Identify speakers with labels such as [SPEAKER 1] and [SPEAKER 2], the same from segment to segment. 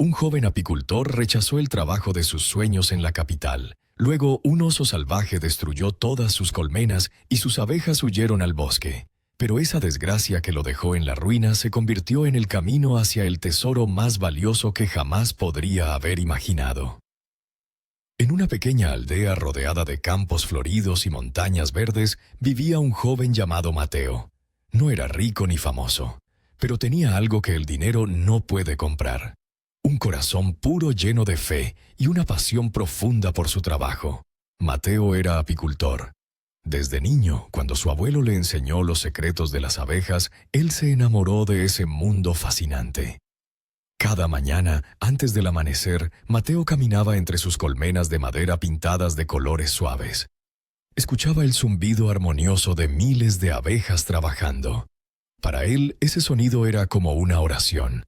[SPEAKER 1] Un joven apicultor rechazó el trabajo de sus sueños en la capital. Luego, un oso salvaje destruyó todas sus colmenas y sus abejas huyeron al bosque. Pero esa desgracia que lo dejó en la ruina se convirtió en el camino hacia el tesoro más valioso que jamás podría haber imaginado. En una pequeña aldea rodeada de campos floridos y montañas verdes, vivía un joven llamado Mateo. No era rico ni famoso, pero tenía algo que el dinero no puede comprar. Un corazón puro lleno de fe y una pasión profunda por su trabajo. Mateo era apicultor. Desde niño, cuando su abuelo le enseñó los secretos de las abejas, él se enamoró de ese mundo fascinante. Cada mañana, antes del amanecer, Mateo caminaba entre sus colmenas de madera pintadas de colores suaves. Escuchaba el zumbido armonioso de miles de abejas trabajando. Para él, ese sonido era como una oración.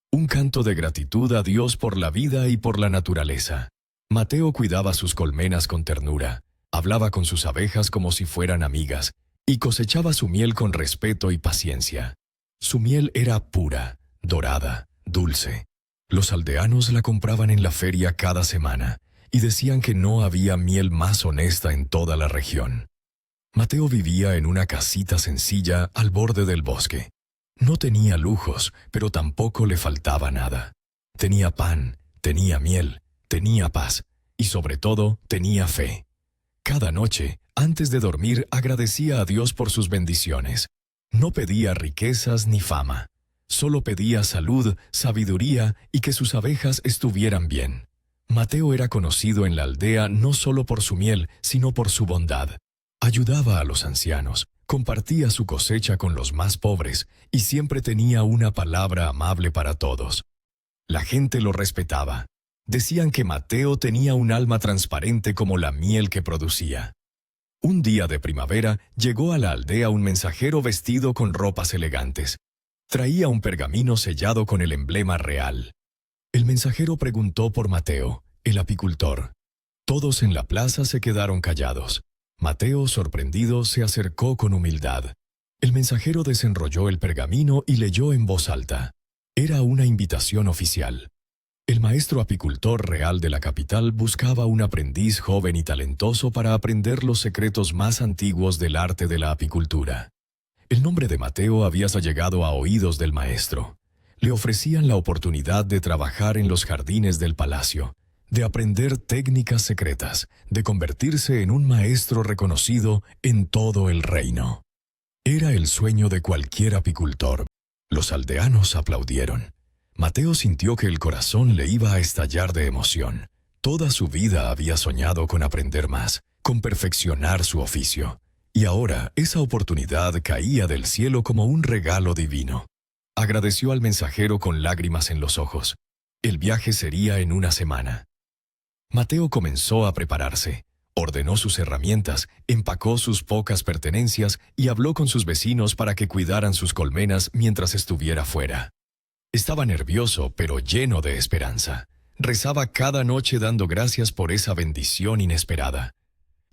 [SPEAKER 1] Un canto de gratitud a Dios por la vida y por la naturaleza. Mateo cuidaba sus colmenas con ternura, hablaba con sus abejas como si fueran amigas, y cosechaba su miel con respeto y paciencia. Su miel era pura, dorada, dulce. Los aldeanos la compraban en la feria cada semana, y decían que no había miel más honesta en toda la región. Mateo vivía en una casita sencilla al borde del bosque. No tenía lujos, pero tampoco le faltaba nada. Tenía pan, tenía miel, tenía paz y sobre todo tenía fe. Cada noche, antes de dormir, agradecía a Dios por sus bendiciones. No pedía riquezas ni fama. Solo pedía salud, sabiduría y que sus abejas estuvieran bien. Mateo era conocido en la aldea no solo por su miel, sino por su bondad. Ayudaba a los ancianos, compartía su cosecha con los más pobres y siempre tenía una palabra amable para todos. La gente lo respetaba. Decían que Mateo tenía un alma transparente como la miel que producía. Un día de primavera llegó a la aldea un mensajero vestido con ropas elegantes. Traía un pergamino sellado con el emblema real. El mensajero preguntó por Mateo, el apicultor. Todos en la plaza se quedaron callados. Mateo, sorprendido, se acercó con humildad. El mensajero desenrolló el pergamino y leyó en voz alta. Era una invitación oficial. El maestro apicultor real de la capital buscaba un aprendiz joven y talentoso para aprender los secretos más antiguos del arte de la apicultura. El nombre de Mateo había llegado a oídos del maestro. Le ofrecían la oportunidad de trabajar en los jardines del palacio, de aprender técnicas secretas, de convertirse en un maestro reconocido en todo el reino. Era el sueño de cualquier apicultor. Los aldeanos aplaudieron. Mateo sintió que el corazón le iba a estallar de emoción. Toda su vida había soñado con aprender más, con perfeccionar su oficio. Y ahora esa oportunidad caía del cielo como un regalo divino. Agradeció al mensajero con lágrimas en los ojos. El viaje sería en una semana. Mateo comenzó a prepararse. Ordenó sus herramientas, empacó sus pocas pertenencias y habló con sus vecinos para que cuidaran sus colmenas mientras estuviera fuera. Estaba nervioso, pero lleno de esperanza. Rezaba cada noche dando gracias por esa bendición inesperada.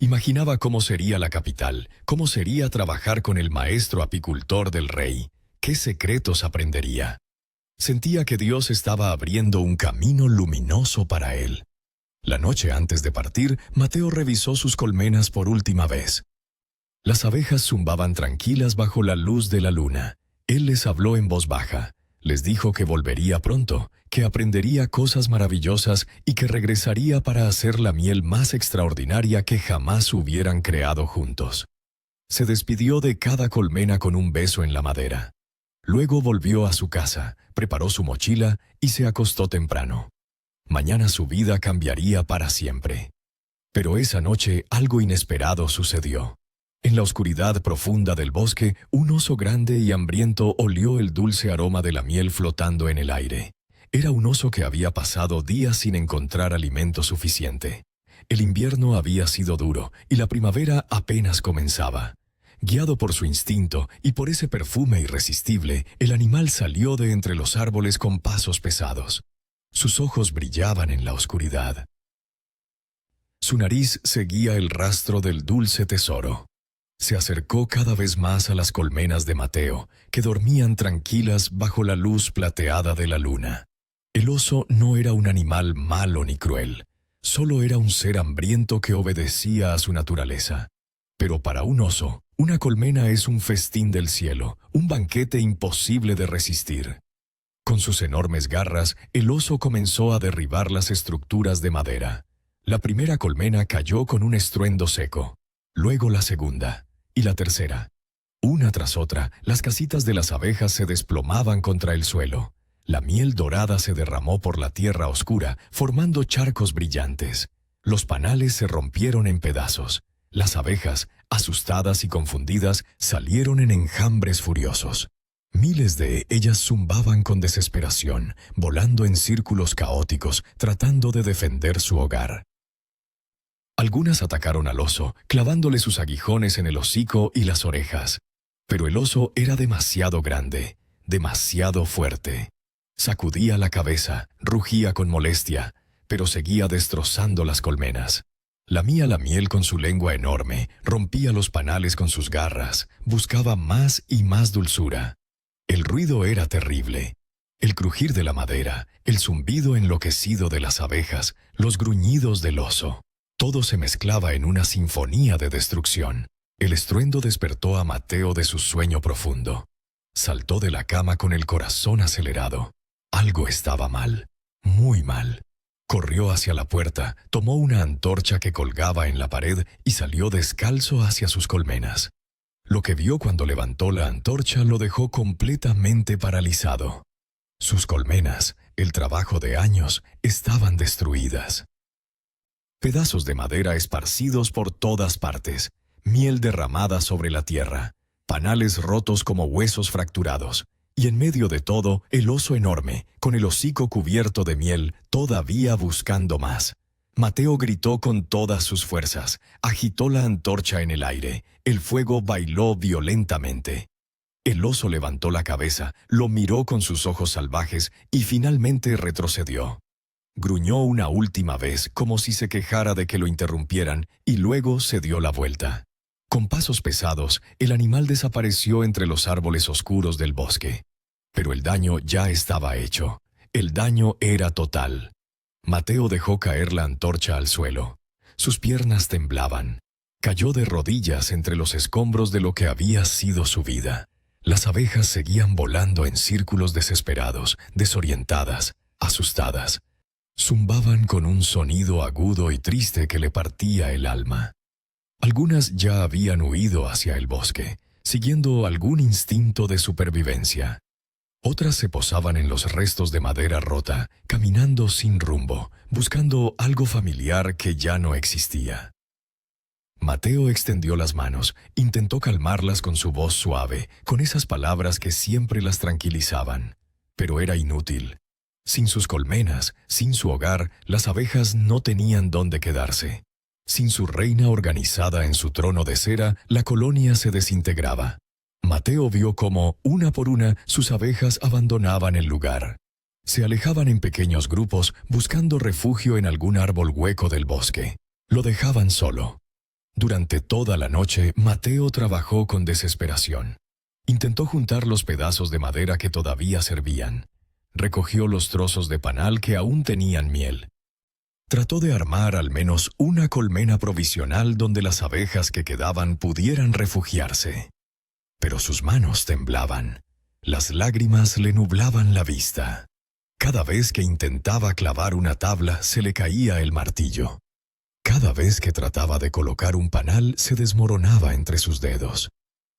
[SPEAKER 1] Imaginaba cómo sería la capital, cómo sería trabajar con el maestro apicultor del rey, qué secretos aprendería. Sentía que Dios estaba abriendo un camino luminoso para él. La noche antes de partir, Mateo revisó sus colmenas por última vez. Las abejas zumbaban tranquilas bajo la luz de la luna. Él les habló en voz baja. Les dijo que volvería pronto, que aprendería cosas maravillosas y que regresaría para hacer la miel más extraordinaria que jamás hubieran creado juntos. Se despidió de cada colmena con un beso en la madera. Luego volvió a su casa, preparó su mochila y se acostó temprano. Mañana su vida cambiaría para siempre. Pero esa noche algo inesperado sucedió. En la oscuridad profunda del bosque, un oso grande y hambriento olió el dulce aroma de la miel flotando en el aire. Era un oso que había pasado días sin encontrar alimento suficiente. El invierno había sido duro y la primavera apenas comenzaba. Guiado por su instinto y por ese perfume irresistible, el animal salió de entre los árboles con pasos pesados. Sus ojos brillaban en la oscuridad. Su nariz seguía el rastro del dulce tesoro. Se acercó cada vez más a las colmenas de Mateo, que dormían tranquilas bajo la luz plateada de la luna. El oso no era un animal malo ni cruel, solo era un ser hambriento que obedecía a su naturaleza. Pero para un oso, una colmena es un festín del cielo, un banquete imposible de resistir. Con sus enormes garras, el oso comenzó a derribar las estructuras de madera. La primera colmena cayó con un estruendo seco, luego la segunda y la tercera. Una tras otra, las casitas de las abejas se desplomaban contra el suelo. La miel dorada se derramó por la tierra oscura, formando charcos brillantes. Los panales se rompieron en pedazos. Las abejas, asustadas y confundidas, salieron en enjambres furiosos. Miles de ellas zumbaban con desesperación, volando en círculos caóticos, tratando de defender su hogar. Algunas atacaron al oso, clavándole sus aguijones en el hocico y las orejas. Pero el oso era demasiado grande, demasiado fuerte. Sacudía la cabeza, rugía con molestia, pero seguía destrozando las colmenas. Lamía la miel con su lengua enorme, rompía los panales con sus garras, buscaba más y más dulzura. El ruido era terrible. El crujir de la madera, el zumbido enloquecido de las abejas, los gruñidos del oso. Todo se mezclaba en una sinfonía de destrucción. El estruendo despertó a Mateo de su sueño profundo. Saltó de la cama con el corazón acelerado. Algo estaba mal, muy mal. Corrió hacia la puerta, tomó una antorcha que colgaba en la pared y salió descalzo hacia sus colmenas. Lo que vio cuando levantó la antorcha lo dejó completamente paralizado. Sus colmenas, el trabajo de años, estaban destruidas. Pedazos de madera esparcidos por todas partes, miel derramada sobre la tierra, panales rotos como huesos fracturados, y en medio de todo, el oso enorme, con el hocico cubierto de miel, todavía buscando más. Mateo gritó con todas sus fuerzas, agitó la antorcha en el aire, el fuego bailó violentamente. El oso levantó la cabeza, lo miró con sus ojos salvajes y finalmente retrocedió. Gruñó una última vez como si se quejara de que lo interrumpieran y luego se dio la vuelta. Con pasos pesados, el animal desapareció entre los árboles oscuros del bosque. Pero el daño ya estaba hecho. El daño era total. Mateo dejó caer la antorcha al suelo. Sus piernas temblaban. Cayó de rodillas entre los escombros de lo que había sido su vida. Las abejas seguían volando en círculos desesperados, desorientadas, asustadas. Zumbaban con un sonido agudo y triste que le partía el alma. Algunas ya habían huido hacia el bosque, siguiendo algún instinto de supervivencia. Otras se posaban en los restos de madera rota, caminando sin rumbo, buscando algo familiar que ya no existía. Mateo extendió las manos, intentó calmarlas con su voz suave, con esas palabras que siempre las tranquilizaban. Pero era inútil. Sin sus colmenas, sin su hogar, las abejas no tenían dónde quedarse. Sin su reina organizada en su trono de cera, la colonia se desintegraba. Mateo vio cómo, una por una, sus abejas abandonaban el lugar. Se alejaban en pequeños grupos, buscando refugio en algún árbol hueco del bosque. Lo dejaban solo. Durante toda la noche, Mateo trabajó con desesperación. Intentó juntar los pedazos de madera que todavía servían. Recogió los trozos de panal que aún tenían miel. Trató de armar al menos una colmena provisional donde las abejas que quedaban pudieran refugiarse. Pero sus manos temblaban. Las lágrimas le nublaban la vista. Cada vez que intentaba clavar una tabla, se le caía el martillo. Cada vez que trataba de colocar un panal, se desmoronaba entre sus dedos.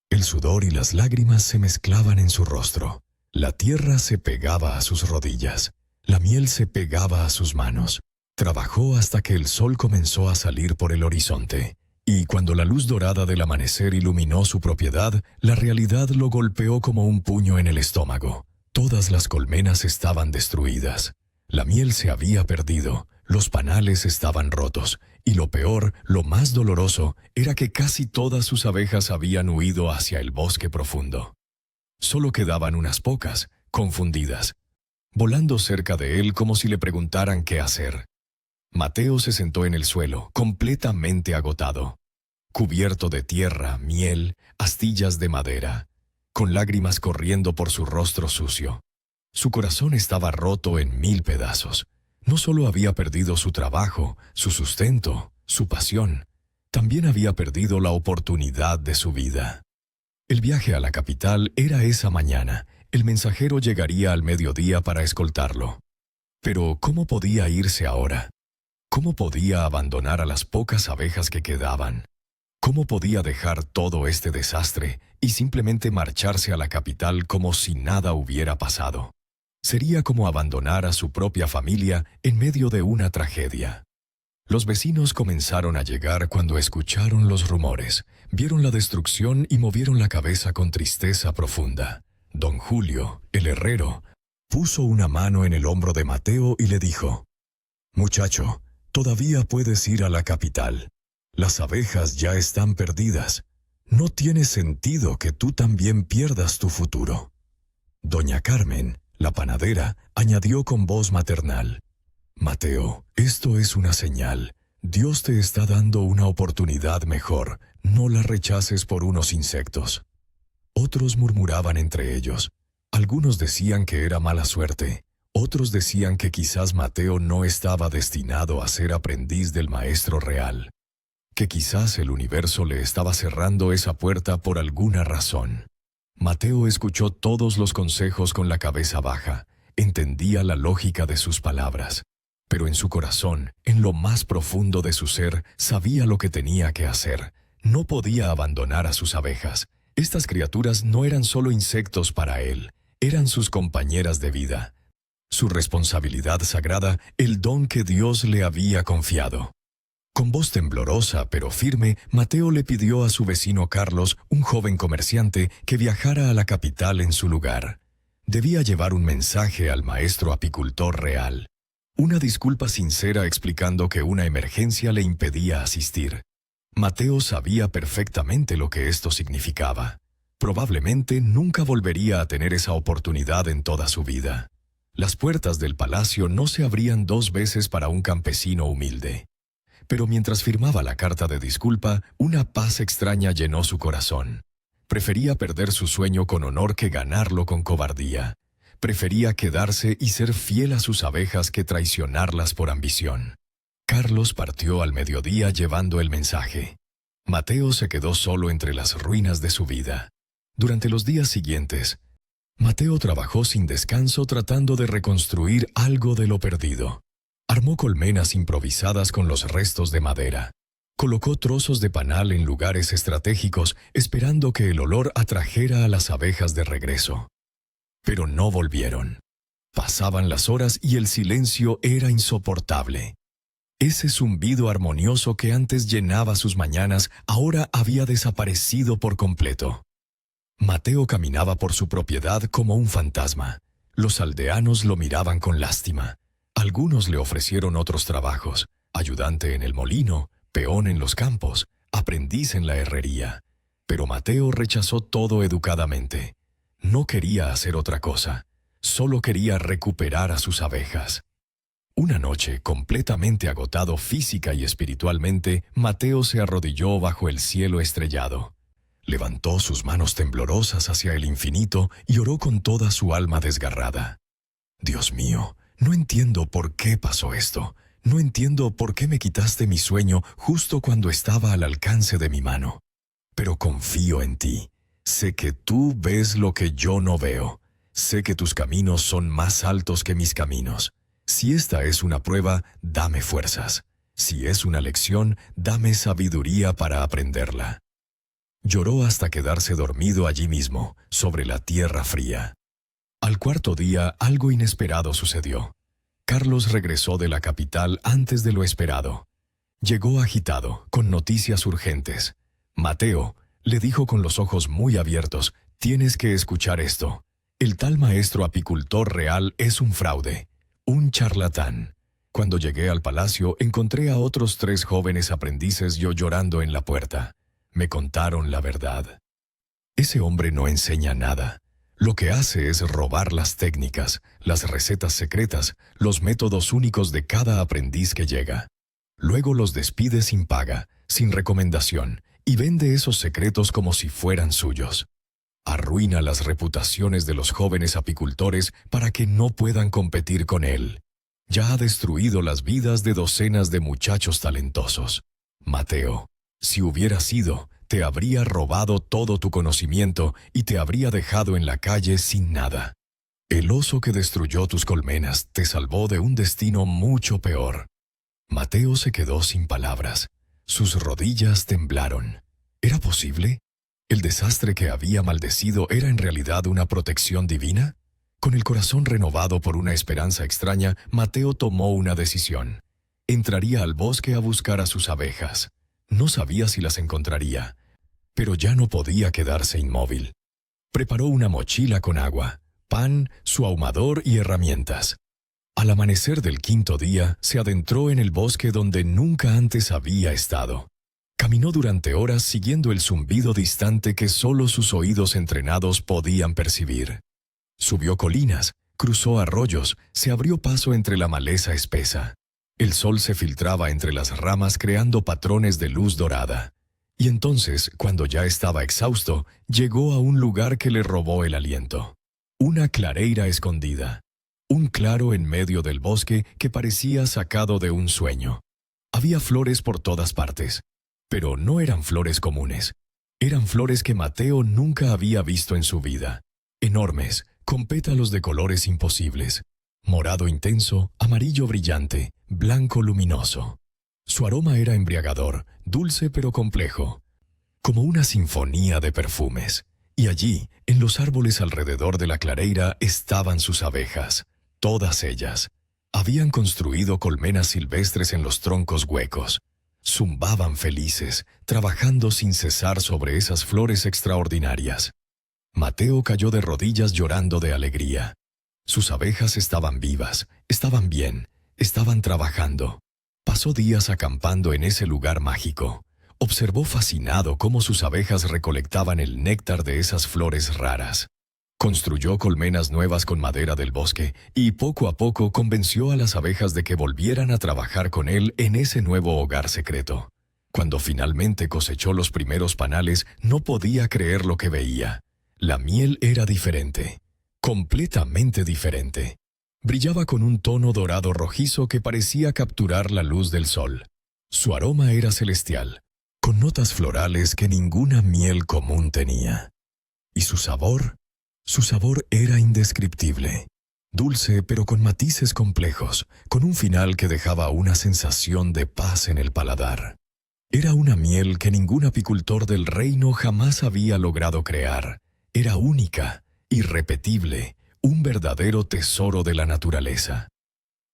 [SPEAKER 1] El sudor y las lágrimas se mezclaban en su rostro. La tierra se pegaba a sus rodillas. La miel se pegaba a sus manos. Trabajó hasta que el sol comenzó a salir por el horizonte. Y cuando la luz dorada del amanecer iluminó su propiedad, la realidad lo golpeó como un puño en el estómago. Todas las colmenas estaban destruidas. La miel se había perdido, los panales estaban rotos, y lo peor, lo más doloroso, era que casi todas sus abejas habían huido hacia el bosque profundo. Solo quedaban unas pocas, confundidas, volando cerca de él como si le preguntaran qué hacer. Mateo se sentó en el suelo, completamente agotado, cubierto de tierra, miel, astillas de madera, con lágrimas corriendo por su rostro sucio. Su corazón estaba roto en 1000 pedazos. No solo había perdido su trabajo, su sustento, su pasión, también había perdido la oportunidad de su vida. El viaje a la capital era esa mañana. El mensajero llegaría al mediodía para escoltarlo. Pero ¿cómo podía irse ahora? ¿Cómo podía abandonar a las pocas abejas que quedaban? ¿Cómo podía dejar todo este desastre y simplemente marcharse a la capital como si nada hubiera pasado? Sería como abandonar a su propia familia en medio de una tragedia. Los vecinos comenzaron a llegar cuando escucharon los rumores, vieron la destrucción y movieron la cabeza con tristeza profunda. Don Julio, el herrero, puso una mano en el hombro de Mateo y le dijo: «Muchacho, todavía puedes ir a la capital. Las abejas ya están perdidas. No tiene sentido que tú también pierdas tu futuro». Doña Carmen, la panadera, añadió con voz maternal: «Mateo, esto es una señal. Dios te está dando una oportunidad mejor. No la rechaces por unos insectos». Otros murmuraban entre ellos. Algunos decían que era mala suerte. Otros decían que quizás Mateo no estaba destinado a ser aprendiz del Maestro real. Que quizás el universo le estaba cerrando esa puerta por alguna razón. Mateo escuchó todos los consejos con la cabeza baja. Entendía la lógica de sus palabras. Pero en su corazón, en lo más profundo de su ser, sabía lo que tenía que hacer. No podía abandonar a sus abejas. Estas criaturas no eran solo insectos para él, eran sus compañeras de vida. Su responsabilidad sagrada, el don que Dios le había confiado. Con voz temblorosa pero firme, Mateo le pidió a su vecino Carlos, un joven comerciante, que viajara a la capital en su lugar. Debía llevar un mensaje al maestro apicultor real. Una disculpa sincera explicando que una emergencia le impedía asistir. Mateo sabía perfectamente lo que esto significaba. Probablemente nunca volvería a tener esa oportunidad en toda su vida. Las puertas del palacio no se abrían 2 veces para un campesino humilde. Pero mientras firmaba la carta de disculpa, una paz extraña llenó su corazón. Prefería perder su sueño con honor que ganarlo con cobardía. Prefería quedarse y ser fiel a sus abejas que traicionarlas por ambición. Carlos partió al mediodía llevando el mensaje. Mateo se quedó solo entre las ruinas de su vida. Durante los días siguientes, Mateo trabajó sin descanso tratando de reconstruir algo de lo perdido. Armó colmenas improvisadas con los restos de madera. Colocó trozos de panal en lugares estratégicos, esperando que el olor atrajera a las abejas de regreso. Pero no volvieron. Pasaban las horas y el silencio era insoportable. Ese zumbido armonioso que antes llenaba sus mañanas ahora había desaparecido por completo. Mateo caminaba por su propiedad como un fantasma. Los aldeanos lo miraban con lástima. Algunos le ofrecieron otros trabajos: ayudante en el molino, peón en los campos, aprendiz en la herrería. Pero Mateo rechazó todo educadamente. No quería hacer otra cosa. Solo quería recuperar a sus abejas. Una noche, completamente agotado física y espiritualmente, Mateo se arrodilló bajo el cielo estrellado. Levantó sus manos temblorosas hacia el infinito y oró con toda su alma desgarrada. «Dios mío, no entiendo por qué pasó esto. No entiendo por qué me quitaste mi sueño justo cuando estaba al alcance de mi mano. Pero confío en ti. Sé que tú ves lo que yo no veo. Sé que tus caminos son más altos que mis caminos. Si esta es una prueba, dame fuerzas. Si es una lección, dame sabiduría para aprenderla». Lloró hasta quedarse dormido allí mismo, sobre la tierra fría. Al 4.º día, algo inesperado sucedió. Carlos regresó de la capital antes de lo esperado. Llegó agitado, con noticias urgentes. «Mateo», le dijo con los ojos muy abiertos, «tienes que escuchar esto. El tal maestro apicultor real es un fraude, un charlatán». Cuando llegué al palacio, encontré a otros 3 jóvenes aprendices llorando en la puerta. Me contaron la verdad. Ese hombre no enseña nada. Lo que hace es robar las técnicas, las recetas secretas, los métodos únicos de cada aprendiz que llega. Luego los despide sin paga, sin recomendación, y vende esos secretos como si fueran suyos. Arruina las reputaciones de los jóvenes apicultores para que no puedan competir con él. Ya ha destruido las vidas de docenas de muchachos talentosos. Mateo, si hubiera sido, te habría robado todo tu conocimiento y te habría dejado en la calle sin nada. El oso que destruyó tus colmenas te salvó de un destino mucho peor. Mateo se quedó sin palabras. Sus rodillas temblaron. ¿Era posible? ¿El desastre que había maldecido era en realidad una protección divina? Con el corazón renovado por una esperanza extraña, Mateo tomó una decisión. Entraría al bosque a buscar a sus abejas. No sabía si las encontraría, pero ya no podía quedarse inmóvil. Preparó una mochila con agua, pan, su ahumador y herramientas. Al amanecer del quinto día, se adentró en el bosque donde nunca antes había estado. Caminó durante horas siguiendo el zumbido distante que solo sus oídos entrenados podían percibir. Subió colinas, cruzó arroyos, se abrió paso entre la maleza espesa. El sol se filtraba entre las ramas creando patrones de luz dorada. Y entonces, cuando ya estaba exhausto, llegó a un lugar que le robó el aliento. Una clareira escondida. Un claro en medio del bosque que parecía sacado de un sueño. Había flores por todas partes, pero no eran flores comunes. Eran flores que Mateo nunca había visto en su vida. Enormes, con pétalos de colores imposibles. Morado intenso, amarillo brillante, blanco luminoso. Su aroma era embriagador, dulce pero complejo, como una sinfonía de perfumes. Y allí, en los árboles alrededor de la clareira, estaban sus abejas. Todas ellas. Habían construido colmenas silvestres en los troncos huecos. Zumbaban felices, trabajando sin cesar sobre esas flores extraordinarias. Mateo cayó de rodillas llorando de alegría. Sus abejas estaban vivas, estaban bien, estaban trabajando. Pasó días acampando en ese lugar mágico. Observó fascinado cómo sus abejas recolectaban el néctar de esas flores raras. Construyó colmenas nuevas con madera del bosque y poco a poco convenció a las abejas de que volvieran a trabajar con él en ese nuevo hogar secreto. Cuando finalmente cosechó los primeros panales, no podía creer lo que veía. La miel era diferente, completamente diferente. Brillaba con un tono dorado rojizo que parecía capturar la luz del sol. Su aroma era celestial, con notas florales que ninguna miel común tenía. ¿Y su sabor? Su sabor era indescriptible. Dulce pero con matices complejos, con un final que dejaba una sensación de paz en el paladar. Era una miel que ningún apicultor del reino jamás había logrado crear. Era única, irrepetible, un verdadero tesoro de la naturaleza.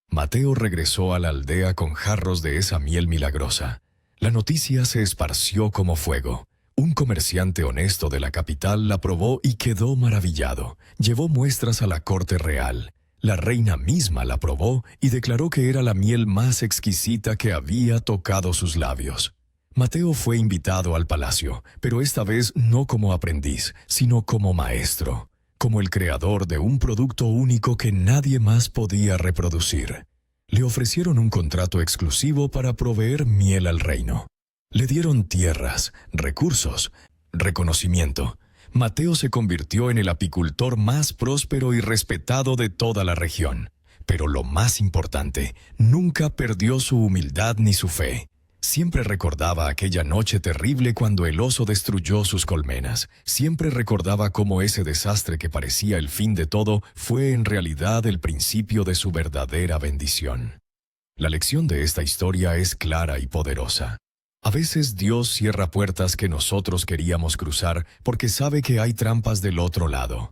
[SPEAKER 1] Mateo regresó a la aldea con jarros de esa miel milagrosa. La noticia se esparció como fuego. Un comerciante honesto de la capital la probó y quedó maravillado. Llevó muestras a la corte real. La reina misma la probó y declaró que era la miel más exquisita que había tocado sus labios. Mateo fue invitado al palacio, pero esta vez no como aprendiz, sino como maestro, como el creador de un producto único que nadie más podía reproducir. Le ofrecieron un contrato exclusivo para proveer miel al reino. Le dieron tierras, recursos, reconocimiento. Mateo se convirtió en el apicultor más próspero y respetado de toda la región. Pero lo más importante, nunca perdió su humildad ni su fe. Siempre recordaba aquella noche terrible cuando el oso destruyó sus colmenas. Siempre recordaba cómo ese desastre que parecía el fin de todo fue en realidad el principio de su verdadera bendición. La lección de esta historia es clara y poderosa. A veces Dios cierra puertas que nosotros queríamos cruzar porque sabe que hay trampas del otro lado.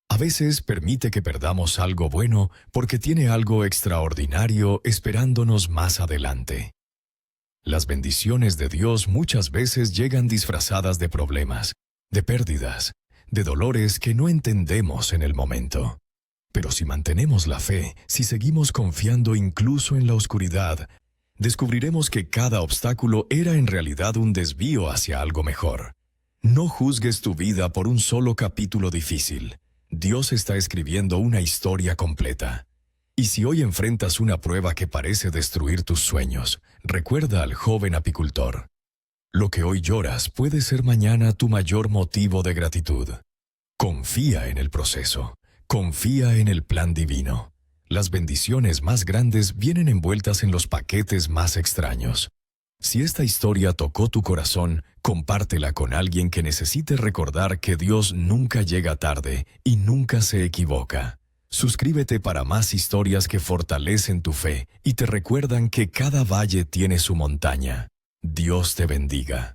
[SPEAKER 1] A veces permite que perdamos algo bueno porque tiene algo extraordinario esperándonos más adelante. Las bendiciones de Dios muchas veces llegan disfrazadas de problemas, de pérdidas, de dolores que no entendemos en el momento. Pero si mantenemos la fe, si seguimos confiando incluso en la oscuridad, descubriremos que cada obstáculo era en realidad un desvío hacia algo mejor. No juzgues tu vida por un solo capítulo difícil. Dios está escribiendo una historia completa. Y si hoy enfrentas una prueba que parece destruir tus sueños, recuerda al joven apicultor. Lo que hoy lloras puede ser mañana tu mayor motivo de gratitud. Confía en el proceso. Confía en el plan divino. Las bendiciones más grandes vienen envueltas en los paquetes más extraños. Si esta historia tocó tu corazón, compártela con alguien que necesite recordar que Dios nunca llega tarde y nunca se equivoca. Suscríbete para más historias que fortalecen tu fe y te recuerdan que cada valle tiene su montaña. Dios te bendiga.